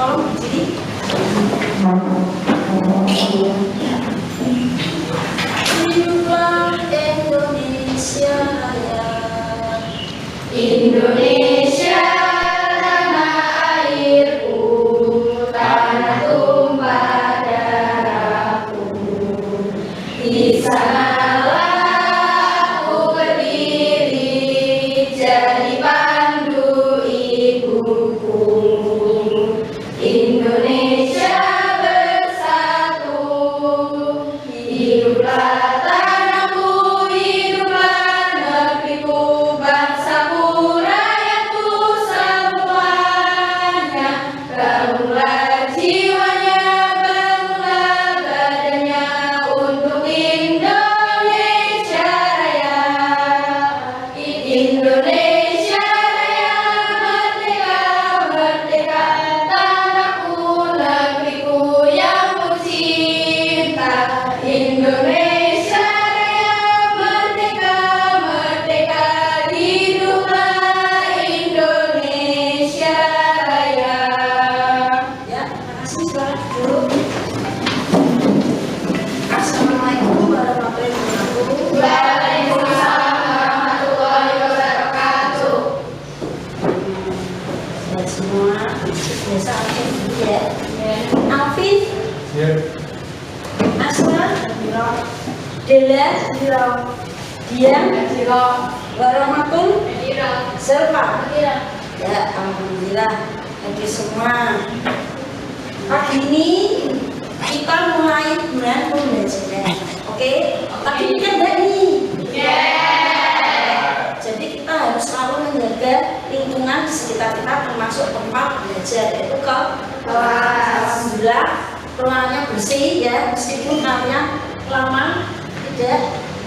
tolong berdiri. Hiduplah Indonesia Raya. Indonesia tanah airku, tanah tumpah darahku. Di sanalah aku berdiri, jadi pandu ibuku. Indonesia bersatu, hiduplah tanahku, hiduplah negeriku, bangsaku, rakyatku semuanya. Bangunlah jiwanya, bangunlah badannya untuk Indonesia Raya. Indonesia Raya, merdeka, merdeka, tanahku, negeriku yang ku cinta. Indonesia Raya, merdeka, merdeka, hiduplah Indonesia Raya. Ya, terima kasih. Silakan duduk. Assalamualaikum warahmatullahi wabarakatuh. Waalaikumsalam warahmatullahi wabarakatuh. Ya semua, biasa Alvin dulu ya. Alvin, Asma, Dela, Diam, Warahmatul, Serpa. Ya, alhamdulillah. Jadi semua pagi ini kita mulai bulan pembelajaran. Oke, tapi ini kan nih. Jadi kita harus selalu menjaga lingkungan di sekitar kita, termasuk tempat belajar, yaitu kelas. Alhamdulillah, ruangannya bersih ya, meskipun kalian lama tidak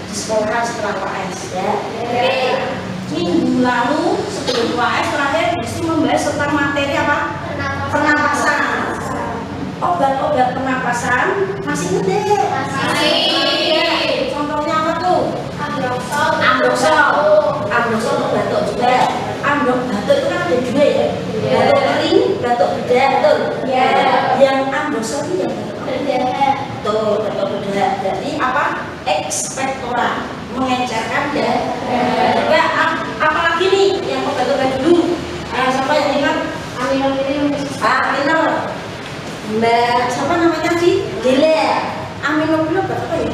di sekolah setelah UAS ya. Oke, minggu lalu sebelum UAS terakhir mesti membahas tentang materi apa? Pernapasan. Obat-obat pernapasan masih inget? Masih. Contohnya apa tuh? Ambrosol untuk batuk juga. Batuk itu kan ada dua ya. Batuk kering, batuk bedah, betul? Yang ambrosol itu yang bedah. Betul, batuk bedah. Jadi apa? Ekspektorat, mengencerkan darah. Juga apalagi nih yang obat-obat dulu? Siapa yang ingat? Aminol. Mbak, siapa namanya sih? Dela. Aminopil apa ya?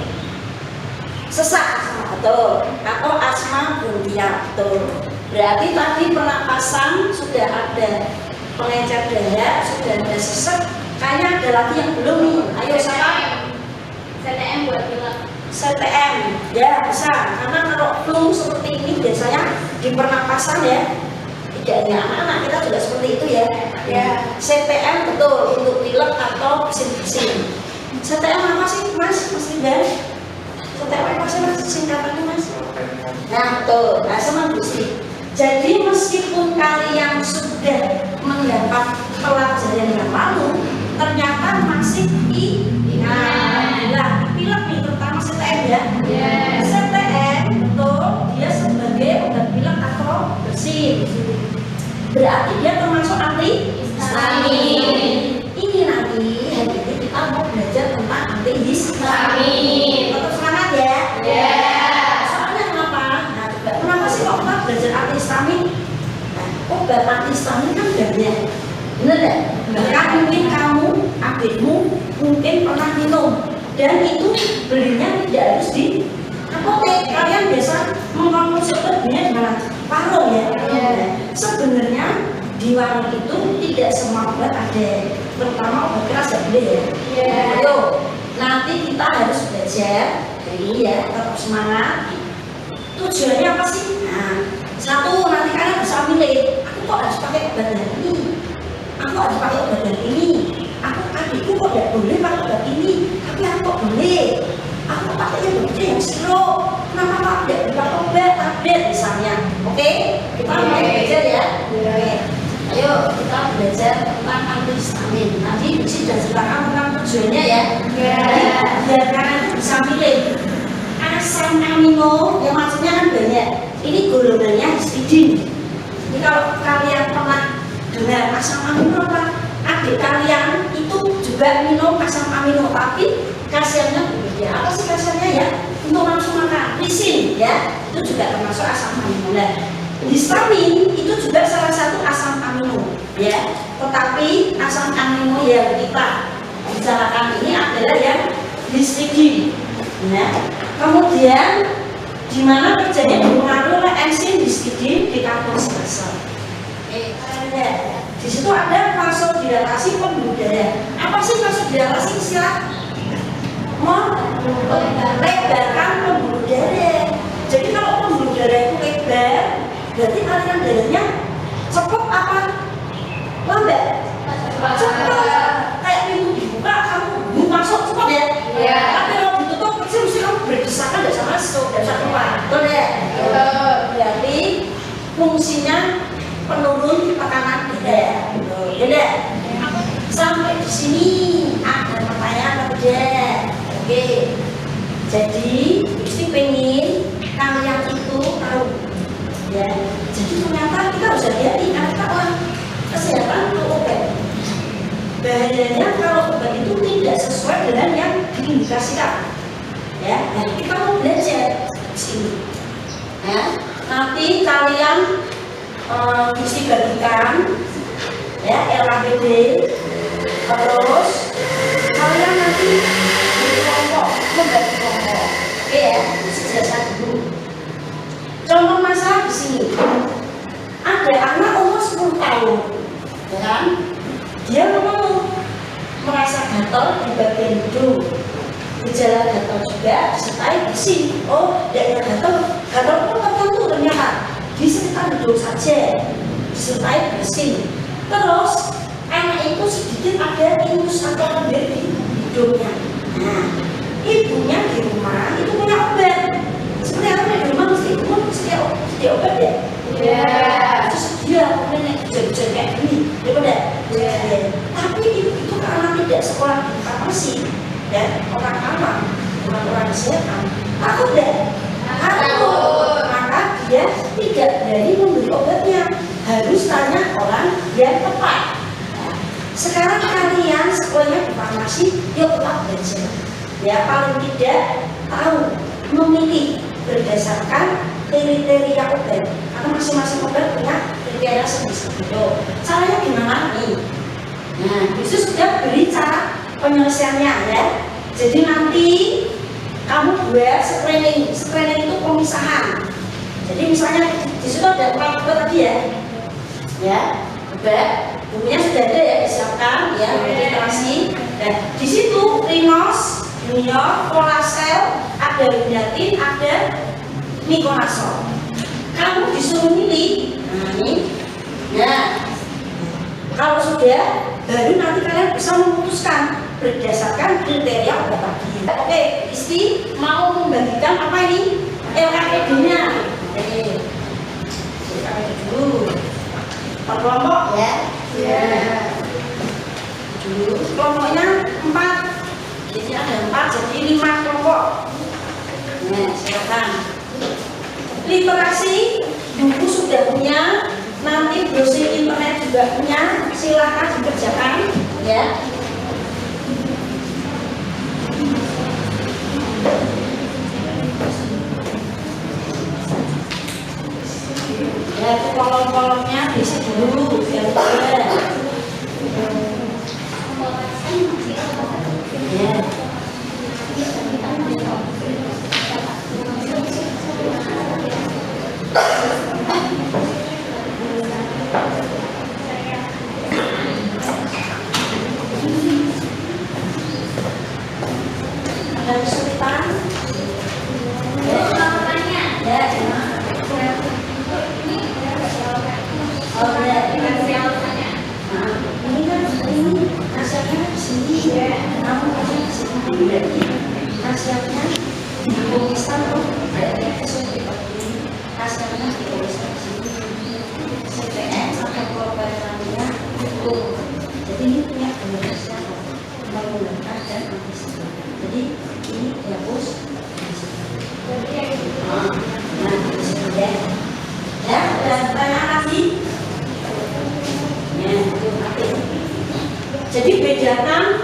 Sesak, betul. Atau asma bronkial, betul. Berarti tadi pernapasan sudah ada pengencer darah, sudah ada sesak. Kayaknya ada lagi yang belum nih. Ayo siapa? CTM buat pilek. CTM, ya bisa. Karena kalau flu seperti ini biasanya di pernapasan ya. Tidak hanya anak-anak, kita juga seperti itu ya. CTM betul untuk pilek atau bersin-bersin. CTM apa sih Mas? Rindan? CTM apa sih Mas? Singkatannya Mas? Nah betul, sama bersin. Jadi meskipun kalian sudah mendapat pelajaran yang lalu, ternyata masih ingat. Pilek nih, terutama CTM ya. CTM betul, dia sebagai obat pilek atau bersin. Berarti dia termasuk antihistamin. Ini nanti hari ini kita mau belajar tentang antihistamin. Tetap semangat ya. Soalnya kenapa? Nah, kenapa sih kok kita belajar antihistamin? Nah, obat antihistamin kan banyak, bener ya? Bahkan mungkin kamu, adikmu mungkin pernah minum, dan itu belinya tidak harus di apotek. Kalian biasa mengkonsumsi obatnya di mana? Warung ya. Sebenarnya di warung itu tidak semua obat ada, terutama obat keras ya boleh ya. Ayo, nanti kita harus belajar hari ini ya, tetap semangat. Tujuannya apa sih? Nah, satu, nanti kalian bisa milih. Aku kok harus pakai obat yang ini? Aku harus pakai obat yang ini? Adikku kok tidak boleh pakai obat ini? Tapi aku kok boleh? Aku pakainya begitu yang sirup. Kenapa Pak tidak pakai obat tablet misalnya? Oke, kita mulai belajar ya. Ayo kita belajar tentang antihistamin. Nanti sudah ceritakan tentang tujuannya ya. Biar kalian bisa milih. Asam amino yang maksudnya kan banyak. Ini golongannya histidin. Ini kalau kalian pernah dengar asam amino apa? Adik kalian asam amino, tapi khasiatnya berbeda. Apa sih khasiatnya ya? Untuk langsung makan, lisin ya, itu juga termasuk asam amino. Nah, histamin itu juga salah satu asam amino ya, tetapi asam amino yang kita bicarakan ini adalah yang histidin. Nah, kemudian di mana kerjanya dipengaruhi oleh enzim histidin dekarboksilase. Di situ ada vasodilatasi pembuluh darah. Apa sih vasodilatasi? Istilah melebarkan pembuluh darah. Jadi kalau pembuluh darah itu lebar, berarti aliran darahnya cepat apa? Lambat? Cepat. Kayak pintu dibuka, kamu masuk cepat ya? Iya. Tapi kalau ditutup, mesti kamu berdesakan tidak bisa masuk, tidak bisa keluar. Betul ya? Berarti fungsinya penurun tekanan darah. Ya, sampai di sini ada pertanyaan apa tidak? Oke. Jadi, mesti pengen kalian itu tahu, ya. Jadi ternyata kita harus hati-hati karena orang kesehatan itu obat. Bahayanya kalau obat itu tidak sesuai dengan yang diindikasikan, ya. Nah, kita mau belajar di sini. Ya, nanti kalian mesti bagikan ya LKPD, terus kalian nanti kelompok membagi kelompok. Oke ya, sejelaskan dulu. Contoh masalah di sini ada anak umur 10 tahun, ya kan? Dia merasa gatal di bagian hidung, gejala gatal juga disertai bersin. Oh, daerah gatal pun tertentu ternyata di sekitar hidung saja disertai bersin. Terus anak itu sedikit ada ingus atau lendir di hidungnya. Nah, ibunya di rumah itu punya obat. Seperti apa di rumah mesti ibu sedia obat ya? Iya. Terus dia punya hujan-hujan kayak gini, ya benar? Iya. Tapi ibu itu karena tidak sekolah di farmasi dan orang awam, orang kesehatan, takut deh. Takut. Maka dia tidak berani membeli obatnya. Harus tanya orang yang tepat. Sekarang kalian sekolahnya di farmasi, yuk tetap belajar. Ya paling tidak tahu memilih berdasarkan kriteria obat. Karena masing-masing obat punya kriteria sendiri-sendiri. Caranya gimana nih? Nah, itu sudah beri cara penyelesaiannya ya. Jadi nanti kamu buat screening itu pemisahan. Jadi misalnya di situ ada obat tadi ya. Ya, obat bukunya sudah ada ya, disiapkan ya, registrasi. Dan di situ Rinos, Junior, Colasel, ada Lunatin, ada Miconazole. Kamu disuruh milih. Nah ini, nah kalau sudah, baru nanti kalian bisa memutuskan berdasarkan kriteria obat tadi. Oke, Isti mau membagikan apa ini? LKPD-nya. Oke, LKPD dulu. Per kelompok ya? Ya. Dulu kelompoknya 4. Jadi ada 4, jadi 5 kelompok. Nah, silakan. Literasi buku sudah punya, nanti browsing internet juga punya, silakan dikerjakan ya. Ya, kolom-kolomnya diisi dulu biar boleh. Ya. Ada kesulitan? Ya. Oh ya, ini kan ini nasihatnya di sini ya, kamu aja di sini berarti nasihatnya dituliskan tuh berarti kesulitan ini nasihatnya dituliskan di sini CPN sampai korbannya itu. Jadi ini punya Indonesia menggunakan dan antisipasi. Jadi ini dihapus di sini. Nah di sini ya. Ya, dan pertanyaan lagi. Ya, itu. Jadi bedakan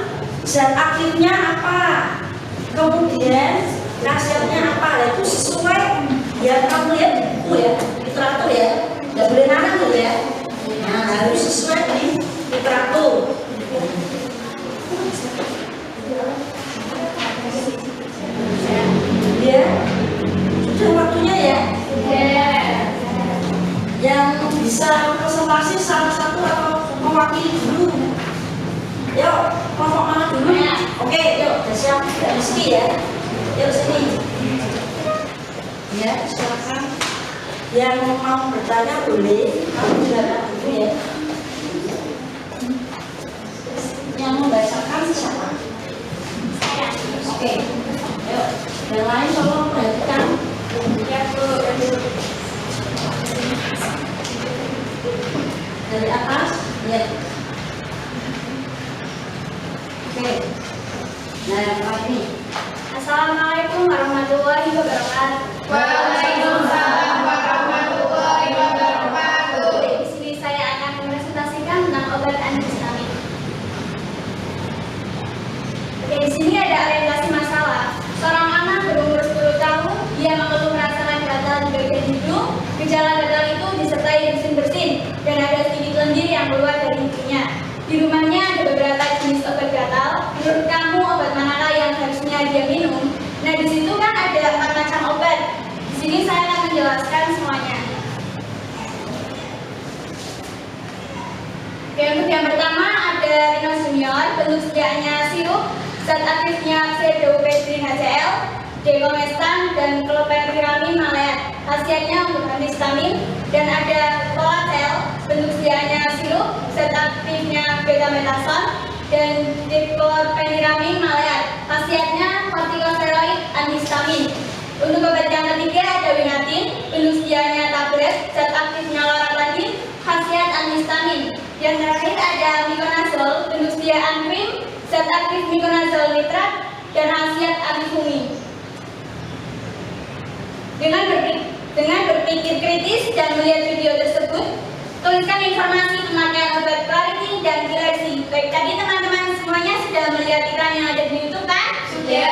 zat aktifnya apa, kemudian khasiatnya apa. Nah, itu sesuai ya, kamu lihat di buku ya, literatur ya, nggak boleh nanam tuh ya. Nah, harus sesuai di literatur. Ya, sudah waktunya ya. Yang bisa presentasi salah satu atau mewakili dulu. Yuk, kelompok mana dulu? Oke, yuk, udah siap. Udah Rizky ya. Yuk sini. Ya, silakan. Yang mau bertanya boleh. Kamu juga dulu ya. Yang membacakan siapa? Saya. Oke. Yuk, yang lain tolong perhatikan. Ya, Bu. Dari atas, ya. Oke. Nah, yang ini. Assalamualaikum warahmatullahi wabarakatuh. Waalaikumsalam warahmatullahi wabarakatuh. Di sini saya akan mempresentasikan tentang obat antihistamin. Oke, di sini ada orientasi masalah. Seorang anak berumur 10 tahun, dia mengeluh merasakan gatal di bagian hidung. Gejala gatal itu disertai bersin-bersin dan ada sedikit lendir yang keluar dari hidungnya. Di rumahnya ada beberapa jenis obat gatal. Menurut kamu obat manakah yang harusnya dia minum? Nah, di situ kan ada 4 macam obat. Di sini saya akan menjelaskan semuanya. Oke, untuk yang pertama ada Rinos Junior, bentuk sediaannya sirup, zat aktifnya pseudoephedrine HCl, dekomestan, dan clopidogrel maleat. Khasiatnya untuk antihistamin. Dan ada Coatel, bentuk sediaannya sirup, zat aktifnya betamethason, dan diclorpheniramine maleat. Khasiatnya kortikosteroid antihistamin. Untuk obat yang ketiga ada Winatin, bentuk sediaannya tablet, zat aktifnya loratadin, khasiat antihistamin. Yang terakhir ada Miconazole, bentuk sediaan krim, zat aktif Miconazole nitrat, dan khasiat antifumi. Dengan berpikir kritis dan melihat video tersebut, tuliskan informasi pemakaian obat Claritin dan Kilexi. Baik, tadi teman-teman semuanya sudah melihat iklan yang ada di YouTube kan? Sudah.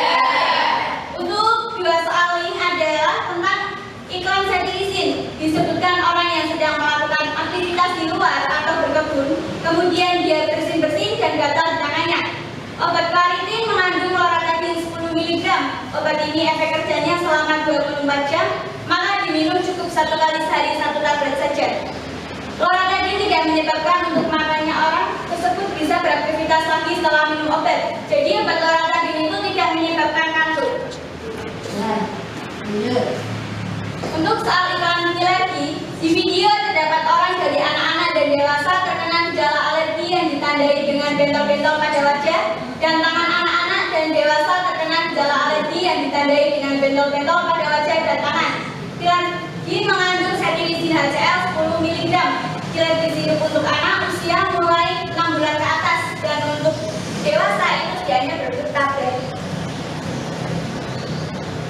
Untuk 2 soal ini adalah tentang iklan cetirizine. Disebutkan orang yang sedang melakukan aktivitas di luar atau berkebun, kemudian dia bersin-bersin dan gatal di tangannya. Obat Claritin mengandung loratadin 10 mg. Obat ini efek kerjanya selama 24 jam, maka diminum cukup 1 kali sehari 1 tablet saja. Loratadin tidak menyebabkan untuk matanya orang tersebut bisa beraktivitas lagi setelah minum obat. Jadi obat loratadin itu tidak menyebabkan kantuk. Nah, lanjut. Untuk soal iklan Kilexi, di video terdapat orang dari anak-anak dan dewasa terkena gejala alergi yang ditandai dengan bentol-bentol pada wajah, dan tangan anak-anak dan dewasa terkena gejala alergi yang ditandai dengan bentol-bentol pada wajah dan tangan. Kilexi mengandung cetirizine HCl 10 mg. Kilexi sirup untuk anak usia mulai 6 bulan ke atas, dan untuk dewasa itu sedianya berbentuk tablet.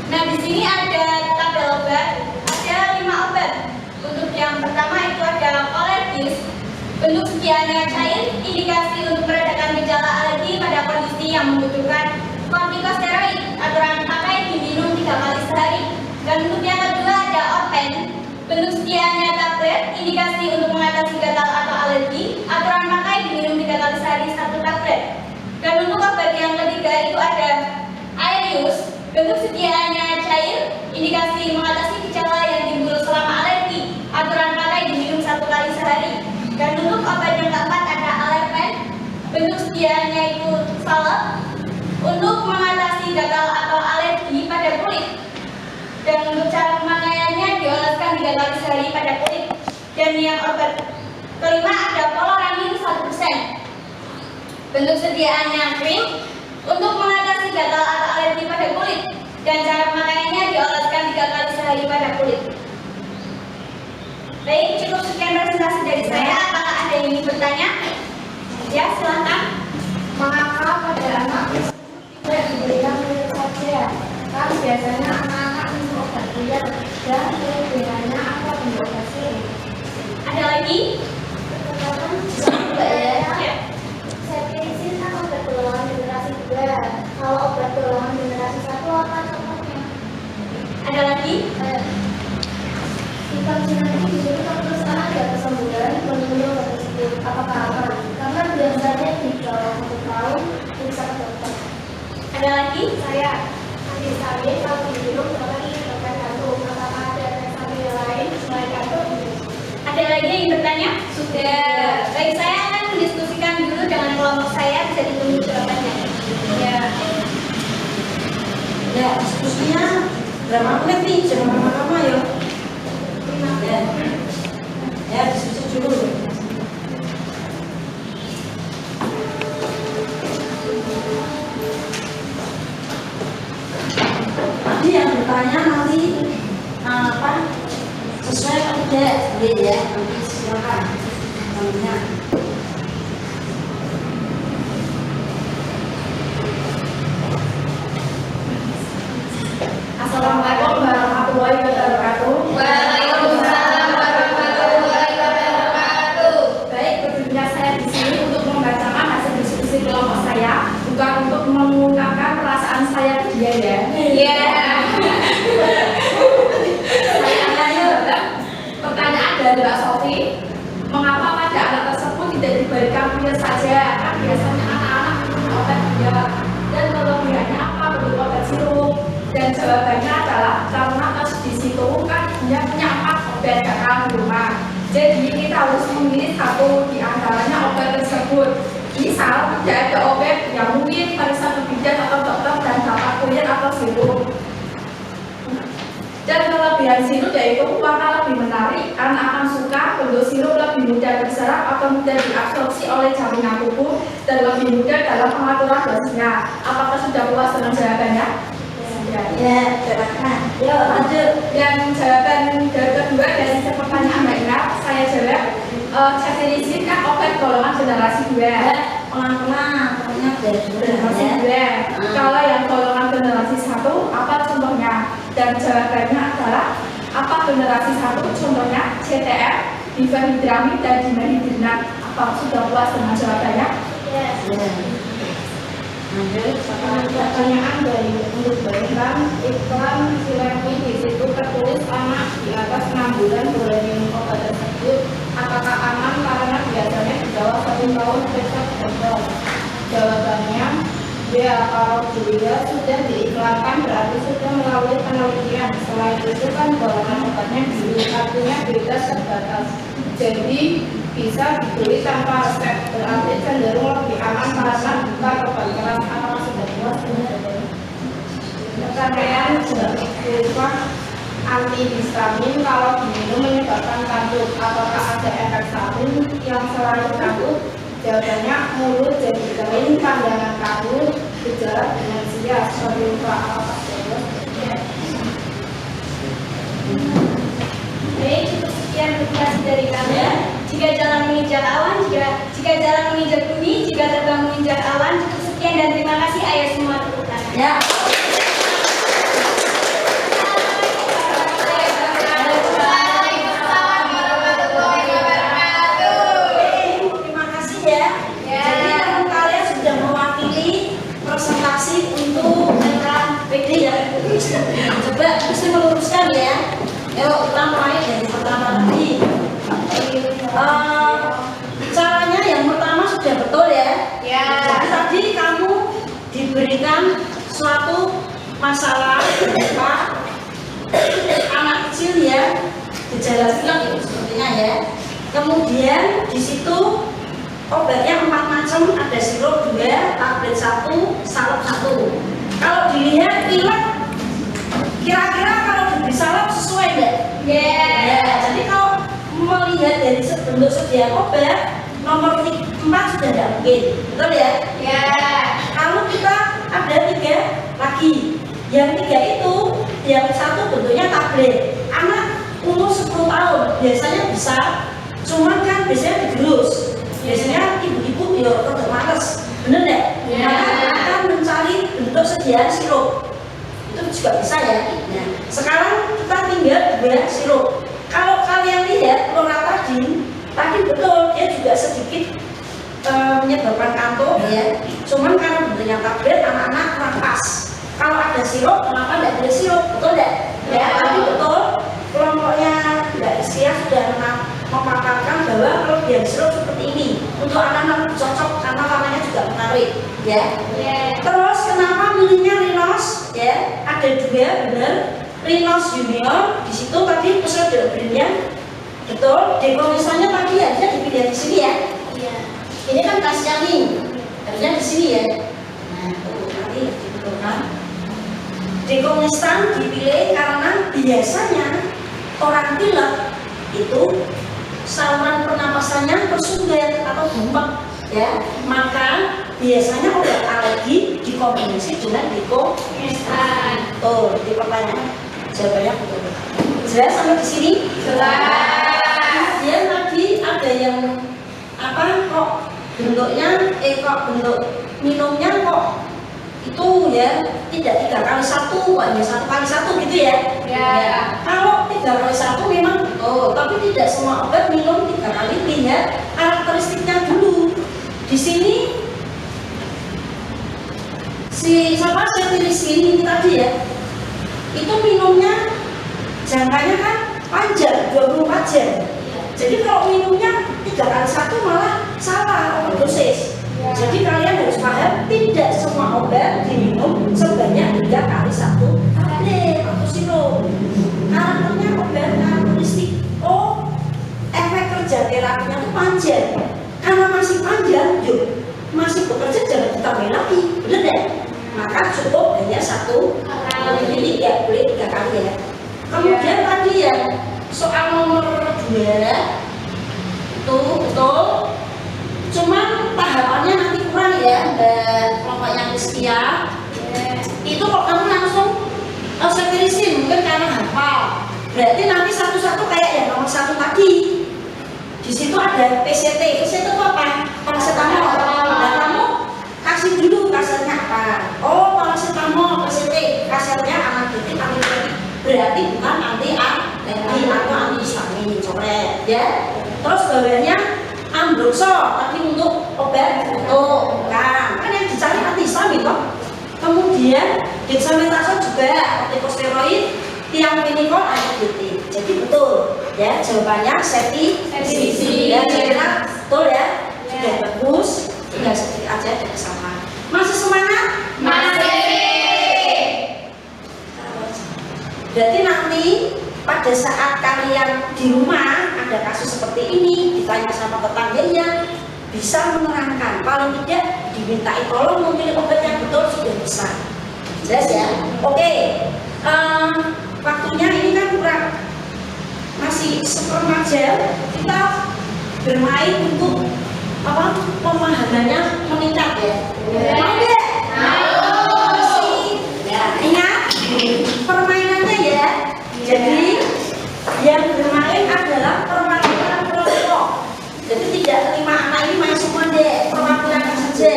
Nah, di sini ada tabel obat, ada 5 obat. Untuk yang pertama itu ada Coledis, bentuk sediaannya cair, indikasi untuk meredakan gejala alergi pada kondisi yang membutuhkan kortikosteroid. Aturan pakai diminum 3 kali sehari. Dan untuk yang kedua ada Orpen, bentuk sediaannya tablet, indikasi untuk mengatasi gatal atau alergi. Aturan pakai diminum 3 kali sehari 1 tablet. Dan untuk obat yang ketiga itu ada Aerius, bentuk sediaannya cair, indikasi mengatasi gejala yang timbul selama alergi. Aturan pakai diminum 1 kali sehari. Dan untuk obat yang keempat ada Alerpen, bentuk sediaannya itu salep, untuk mengatasi gatal atau alergi pada kulit. Dan untuk cara pemakaiannya dioleskan 3 kali sehari pada kulit. Dan yang obat kelima ada Poloramine 1%, bentuk sediaannya krim, untuk mengatasi gatal atau alergi pada kulit. Dan cara pemakaiannya dioleskan 3 kali sehari pada kulit. Baik, cukup sekian presentasi dari saya. Apakah ada yang ingin bertanya? Ya, silakan. Mengapa pada anak tidak diberikan kulit saja? Kan biasanya anak-anak minum obat kulit dan kelebihannya apa penjelasan? Ada lagi? Mbak ya. Ya. Cetirizine kan obat pengulangan generasi Ya, kalau obat golongan generasi 1 apa contohnya? Ada lagi? Vaksin ini disuruh terus ada kesembuhan menurut obat tersebut. Apakah aman? Karena biasanya di bawah 1 tahun periksa ke dokter. Ada lagi? Saya antihistamin kalau diminum dapat menyebabkan jantung. Apakah ada efek samping lain selain jantung? Ada lagi yang bertanya? Sudah. Baik, saya akan mendiskusikan dulu dengan kelompok saya, bisa ditunggu jawabannya. Ya. Ya, diskusinya berapa menit nih? Jangan lama-lama ya. Ya, diskusi dulu. Tadi yang bertanya nanti apa? Sesuai atau tidak? Boleh ya, nanti silakan. Namanya. Assalamualaikum warahmatullahi wabarakatuh. Waalaikumsalam warahmatullahi wabarakatuh. Baik, berdirinya saya di sini untuk membacakan hasil diskusi kelompok saya, bukan untuk mengungkapkan perasaan saya ke dia ya. Iya. Pertanyaan dari Mbak Sofi, mengapa pada anak tersebut tidak diberikan pil saja? Kan biasanya anak-anak minum obat dia, dan kelebihannya apa bentuk obat sirup? Dan jawabannya adalah karena di situ kan dia punya 4 obat kakak di rumah. Jadi kita harus memilih satu di antaranya obat tersebut. Misal tidak ada obat yang mungkin periksa ke bidan atau dokter dan dapat kuliah atau sirup. Dan kelebihan sirup yaitu warna lebih menarik, anak akan suka, bentuk sirup lebih mudah diserap atau mudah diabsorpsi oleh jaringan tubuh dan lebih mudah dalam pengaturan dosisnya. Apakah sudah puas dengan jawabannya? Ya, silakan. Ya, lanjut. Dan jawaban kedua dari pertanyaan Mbak Ina, saya jawab. Cetirizine kan obat golongan generasi 2. Pelan-pelan, pokoknya dari Generasi 2. Kalau yang golongan generasi 1, apa contohnya? Dan jawabannya adalah apa generasi 1? Contohnya CTF, difenhidramid dan dimethylhidrinat. Apa sudah puas dengan jawabannya? Ya. Lanjut. Pertanyaan dari untuk bayangkan iklan silepi di situ tertulis anak di atas 6 bulan boleh minum obat tersebut. Apakah aman karena biasanya di bawah 1 tahun periksa ke dokter? Jawabannya ya, kalau dilihat sudah diiklankan berarti sudah melalui penelitian. Selain itu kan golongan obatnya biru, artinya bebas terbatas. Jadi bisa dibeli tanpa resep, berarti cenderung lebih aman karena bukan obat keras. Apakah sudah puas dengan pertanyaan berupa antihistamin kalau diminum menyebabkan kantuk? Apakah ada efek samping yang selain kantuk? Jawabannya mulut jadi kering, pandangan kabur, gejala demensia seperti lupa apa saja. Baik, cukup sekian informasi dari kami. Jika jalan menginjak awan, jika jalan menginjak bumi, jika terbang menginjak awan, cukup sekian dan terima kasih. Ayo semua tepuk tangan. Ya. Terima kasih ya. Jadi teman kalian sudah mewakili presentasi untuk PD ya. Coba bisa meluruskan ya. Yuk kita mulai dari pertama tadi. Caranya yang pertama sudah betul ya. Jadi tadi kamu diberikan suatu masalah berupa anak kecil ya, gejala pilek itu sepertinya ya. Kemudian di situ obatnya 4 macam, ada sirup 2, tablet 1, salep 1. Kalau dilihat pilek, kira-kira kalau diberi salep sesuai enggak? Ya, jadi kalau melihat dari bentuk sediaan obat, nomor 4 sudah tidak mungkin, betul ya? Kalau kita ada 3 lagi, yang 3 itu, yang 1 bentuknya tablet. Anak umur 10 tahun biasanya bisa, cuman kan biasanya digerus. Biasanya ibu-ibu ya tetap males, bener nggak? Maka akan mencari bentuk sediaan sirup. Itu juga bisa ya. Nah, sekarang kita tinggal 2 sirup. Kalau kalian lihat loratadin, tadi betul dia juga sedikit menyebabkan kantuk ya. Cuman karena bentuknya tablet, anak-anak kurang pas. Kalau ada sirup, kenapa tidak ada sirup? Betul tidak? Ya, tapi betul. Kelompoknya Mbak Isia sudah memaparkan bahwa kelebihan sirup seperti ini untuk anak-anak cocok karena warnanya juga menarik, ya. Terus kenapa milihnya Rhinos? Ya, ada dua benar. Rhinos Junior di situ tadi pseudobrandnya betul. Dekomisannya tadi harusnya dipilih di sini ya. Ini kan tasnya nih, harusnya di sini ya. Nah, tuh nanti dibetulkan. Dekomisan dipilih karena biasanya orang pilek itu saluran pernapasannya tersumbat atau bengkak ya, maka biasanya obat alergi dikombinasi dengan dekomisan. Tuh di pertanyaan jawabannya betul. Jelas sampai di sini? Jelas. Kemudian tadi ada yang apa kok bentuknya kok bentuk minumnya kok itu ya tidak 3x1 kok hanya 1x1 gitu ya. Kalau 3x1 memang betul, tapi tidak semua obat minum 3 kali. Lihat karakteristiknya dulu. Di sini si cetirizine ini tadi ya, itu minumnya jangkanya kan panjang 24 jam. Jadi kalau minumnya 3x1 malah salah overdosis. Jadi kalian harus paham tidak semua obat diminum sebanyak 3x1 tablet atau sirup. Karakternya obat karakteristik. Oh, efek kerja terapinya itu panjang. Karena masih panjang, yuk masih bekerja jangan ditambahin lagi, bener deh. Maka cukup hanya 1 kali, jadi ya boleh 3 kali ya. Kemudian tadi ya soal nomor 2 itu betul. Cuman tahapannya nanti kurang ya, kelompok yang Rizkia. Itu kok kamu langsung cetirizine mungkin karena hafal. Berarti nanti satu-satu kayak yang nomor 1 tadi. Di situ ada PCT. PCT itu apa? Paracetamol. Nah, kamu kasih dulu kasetnya apa? Oh, paracetamol, PCT. Kasetnya analgetik, antibiotik. Berarti bukan anti-alergi atau antihistamin, coret ya. Terus bawahnya ambroxol tadi untuk obat batuk kan yang dicari antihistamin toh. Kemudian dexamethasone juga kortikosteroid, tiampinikol antibiotik. Jadi betul ya jawabannya cetirizine ya. Kira betul ya. Sudah bagus, tinggal sedikit aja dan sama. Masih semangat? Masih. Berarti nanti pada saat kalian di rumah ada kasus seperti ini, ditanya sama tetangganya, bisa menerangkan. Paling tidak dimintai tolong memilih obat yang betul sudah bisa. Jelas ya? Oke. Waktunya ini kan kurang, masih seperempat jam. Kita bermain untuk apa? Pemahamannya meningkat ya. Mau nggak? Mau. Ya, ingat permainannya ya. Jadi yang bermain adalah perwakilan kelompok. Jadi tidak 5 anak ini main semua deh, perwakilan saja.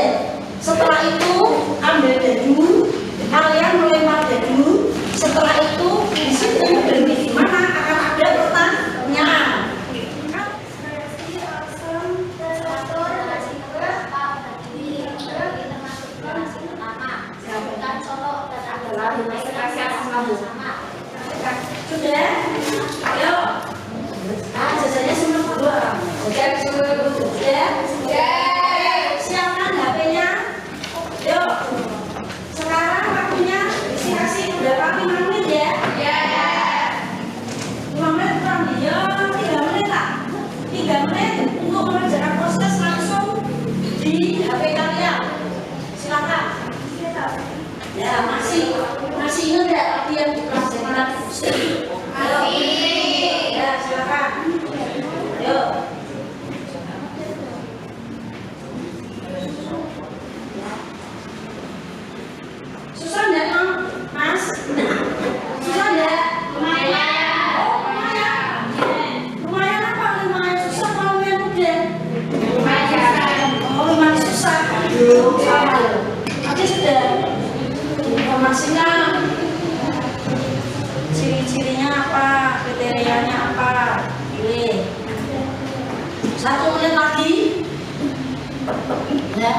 Setelah itu ambil dadu, kalian melempar dadu. Setelah itu di situ berhenti di mana akan ada pertanyaan. Sudah? Ayo. Jajannya semua berdua. Jajan semua dulu. Sudah? Siapkan HP-nya. Yuk. Sekarang waktunya kasih berapa? 5 menit ya? 5 menit kurang dia. 3 menit tak? 3 menit untuk mengerjakan proses langsung di HP kalian. Silakan. Ya masih ingat ya tadi yang dipelajari musik? Ya silakan. Yuk. Susah enggak Mas? Susah enggak? Lumayan. Oh lumayan. Lumayan apa? Lumayan susah kalau lumayan mudah? Lumayan. Oh lumayan susah. Sama. Oke sudah. Informasinya ciri-cirinya apa, kriterianya apa, pilih. 1 menit lagi Ya.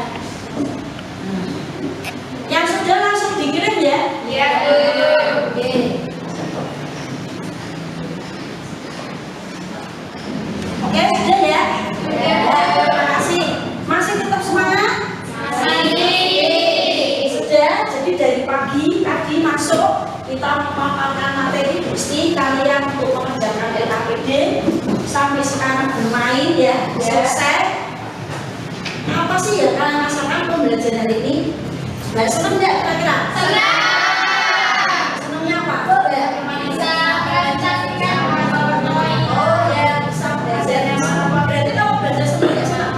Yang sudah langsung dikirim ya? Iya, Bu. Oke. Oke, sudah ya? Sudah. Ya, terima kasih. Masih tetap semangat? Sudah, jadi dari pagi tadi masuk kita memaparkan materi mesti kalian untuk mengerjakan LKPD sampai sekarang bermain ya, selesai. Apa sih yang kalian rasakan pembelajaran hari ini? Senang nggak kira-kira? Senangnya apa? Bisa merencanakan PowerPoint. Oh ya, bisa belajar yang sama. Berarti kamu belajar senang ya sana?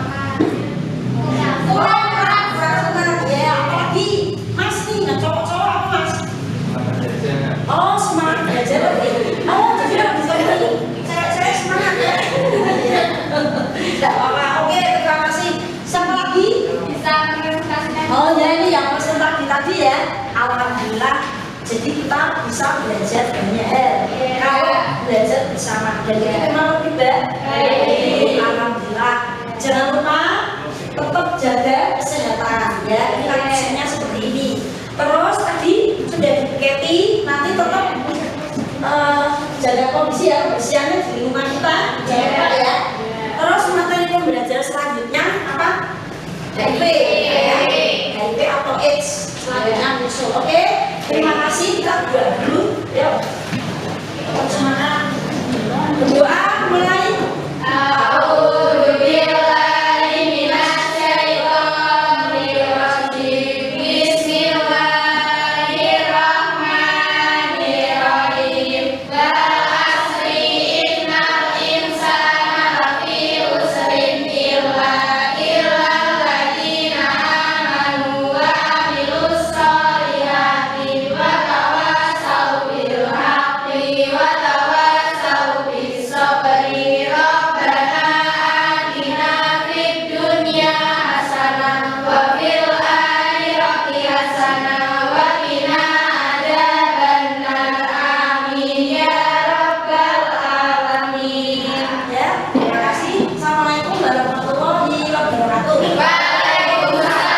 Kurang senang ya. Apalagi Mas nih, nggak cowok-cowok apa Mas? Oh semangat belajar. Oh jadi nggak bisa ini. Saya semangat ya. Tidak apa-apa. Oke, terima kasih. Siapa lagi? Bisa merencanakan. Oh ya ini yang presentasi tadi ya. Alhamdulillah. Jadi kita bisa belajar banyak hal. Kalau belajar bersama dan itu memang lebih baik. Alhamdulillah. Jangan lupa tetap jaga kesehatan ya. Ini kondisinya seperti ini. Terus tadi sudah diketi nanti tetap jaga kondisi ya kebersihannya di lingkungan kita. Jangan lupa ya. Terus materi pembelajaran selanjutnya apa? HIV atau AIDS selanjutnya musuh. Oke, terima kasih. Kita berdoa dulu. Yuk, tetap semangat. Berdoa mulai. Ya, terima kasih. Assalamualaikum warahmatullahi wabarakatuh. Waalaikumsalam.